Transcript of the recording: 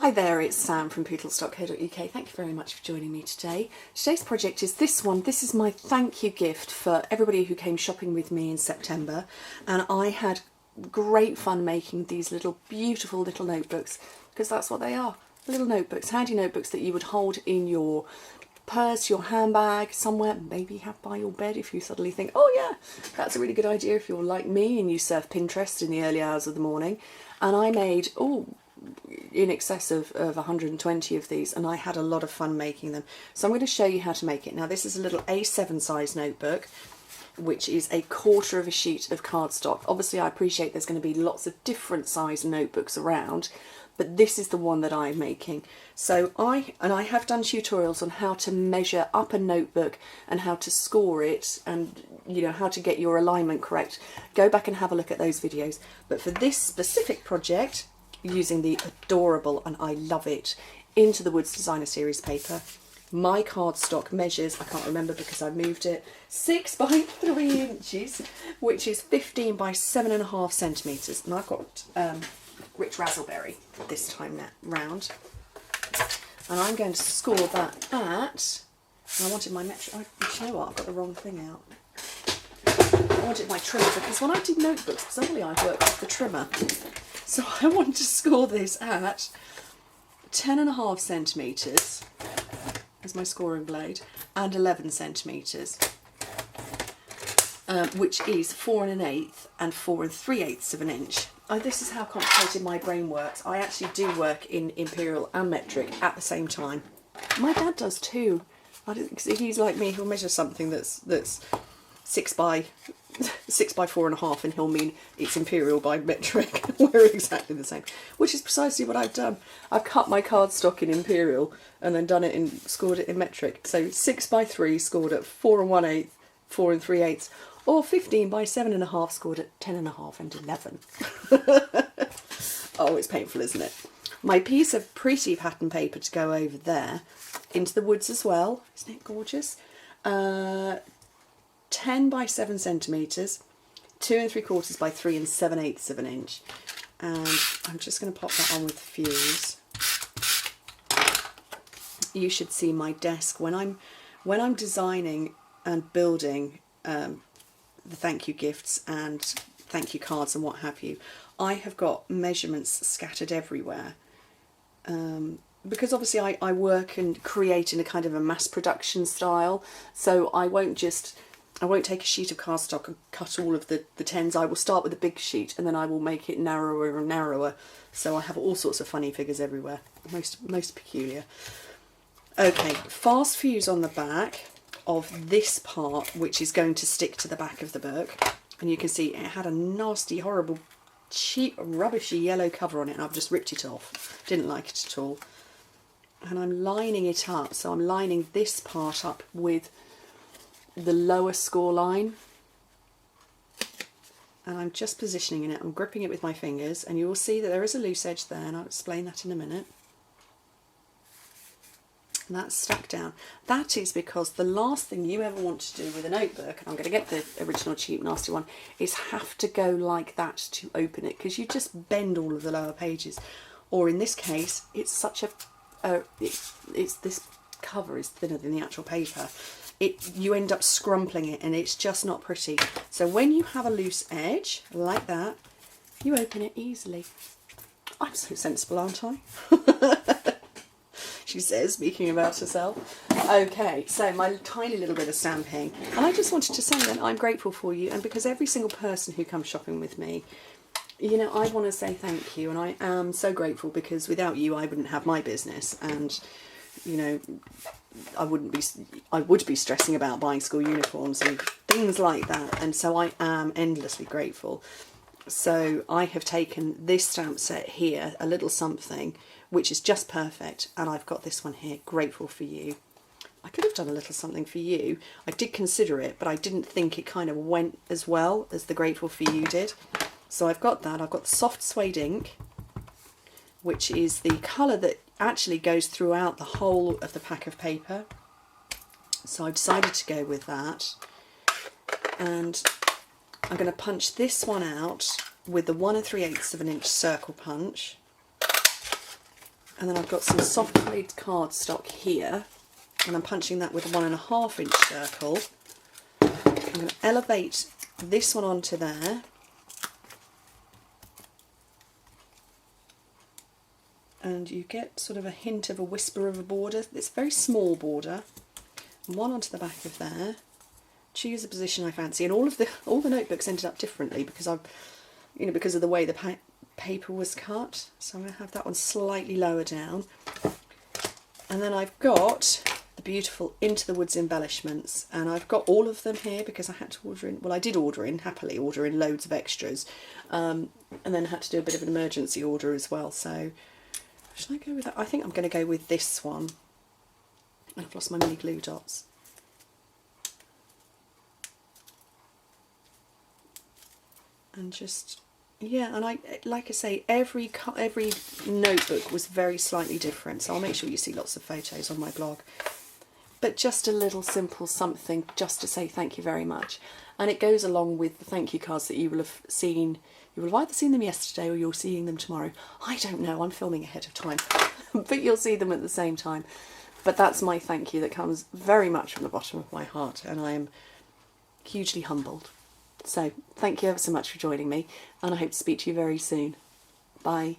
Hi there, it's Sam from Pootles.co.uk. Thank you very much for joining me today. Today's project is this one. This is my thank you gift for everybody who came shopping with me in September, and I had great fun making these little beautiful little notebooks, because that's what they are, little notebooks, handy notebooks that you would hold in your purse, your handbag, somewhere, maybe have by your bed if you suddenly think, oh yeah, that's a really good idea if you're like me and you surf Pinterest in the early hours of the morning. And I made, in excess of 120 of these, and I had a lot of fun making them. So I'm going to show you how to make it. Now this is a little A7 size notebook, which is a quarter of a sheet of cardstock. Obviously I appreciate there's going to be lots of different size notebooks around, but this is the one that I'm making. So I have done tutorials on how to measure up a notebook and how to score it, and you know how to get your alignment correct. Go back and have a look at those videos. But for this specific project, using the adorable, and I love it, Into the Woods Designer Series paper, my cardstock measures, I can't remember because I moved it, 6 by 3 inches, which is 15 by 7.5 centimetres. And I've got rich raspberry this time round. And I'm going to score that at, and I wanted my metric, you know what, I've got the wrong thing out. I wanted my trimmer, because when I did notebooks, bizarrely I worked with the trimmer. So I want to score this at 10.5 centimetres as my scoring blade, and 11 centimetres, which is 4 1/8 and 4 3/8 of an inch. This is how complicated my brain works. I actually do work in imperial and metric at the same time. My dad does too. He's like me, he'll measure something that's 6 by 4.5 and he'll mean it's imperial by metric. We're exactly the same, which is precisely what I've done. I've cut my cardstock in imperial and then scored it in metric. So 6 by 3 scored at 4 1/8, 4 3/8, or 15 by 7.5 scored at 10.5 and 11. Oh, it's painful, isn't it? My piece of pretty pattern paper to go over there, Into the Woods as well, isn't it gorgeous? 10 by 7 centimetres, 2 3/4 by 3 7/8 of an inch. And I'm just going to pop that on with fuse. You should see my desk when I'm designing and building the thank you gifts and thank you cards and what have you. I have got measurements scattered everywhere, because obviously I work and create in a kind of a mass production style, so I won't take a sheet of cardstock and cut all of the tens. I will start with a big sheet and then I will make it narrower and narrower. So I have all sorts of funny figures everywhere, most peculiar. Okay, fast fuse on the back of this part, which is going to stick to the back of the book. And you can see it had a nasty, horrible, cheap, rubbishy yellow cover on it, and I've just ripped it off. Didn't like it at all. And I'm lining it up, so I'm lining this part up with the lower score line, and I'm just positioning it. I'm gripping it with my fingers, and you will see that there is a loose edge there, and I'll explain that in a minute. And that's stuck down. That is because the last thing you ever want to do with a notebook, and I'm going to get the original cheap nasty one, is have to go like that to open it, because you just bend all of the lower pages. Or in this case, it's such a this cover is thinner than the actual paper. You end up scrumpling it, and it's just not pretty. So when you have a loose edge like that, you open it easily. I'm so sensible, aren't I? She says, speaking about herself. Okay, so my tiny little bit of stamping. And I just wanted to say that I'm grateful for you, and because every single person who comes shopping with me, you know, I want to say thank you, and I am so grateful, because without you I wouldn't have my business, and you know, I would be stressing about buying school uniforms and things like that, and so I am endlessly grateful. So I have taken this stamp set here, a little something, which is just perfect, and I've got this one here, Grateful for You. I could have done a little something for you. I did consider it, but I didn't think it kind of went as well as the Grateful for You did. So I've got that. I've got the soft suede ink, which is the colour that actually goes throughout the whole of the pack of paper. So I've decided to go with that. And I'm going to punch this one out with the 1 3/8 of an inch circle punch. And then I've got some soft played cardstock here, and I'm punching that with a 1.5 inch circle. I'm going to elevate this one onto there. And you get sort of a hint of a whisper of a border. It's a very small border. One onto the back of there. Choose a position I fancy, and all the notebooks ended up differently because because of the way the paper was cut. So I'm going to have that one slightly lower down, and then I've got the beautiful Into the Woods embellishments, and I've got all of them here because I had to order in. Well, I did happily order in loads of extras, and then had to do a bit of an emergency order as well. So should I go with that? I think I'm going to go with this one. I've lost my mini glue dots. And just, yeah, and like I say, every notebook was very slightly different, so I'll make sure you see lots of photos on my blog. But just a little simple something just to say thank you very much. And it goes along with the thank you cards that you will have seen. You will have either seen them yesterday or you're seeing them tomorrow. I don't know, I'm filming ahead of time, but you'll see them at the same time. But that's my thank you that comes very much from the bottom of my heart, and I am hugely humbled. So thank you ever so much for joining me, and I hope to speak to you very soon. Bye.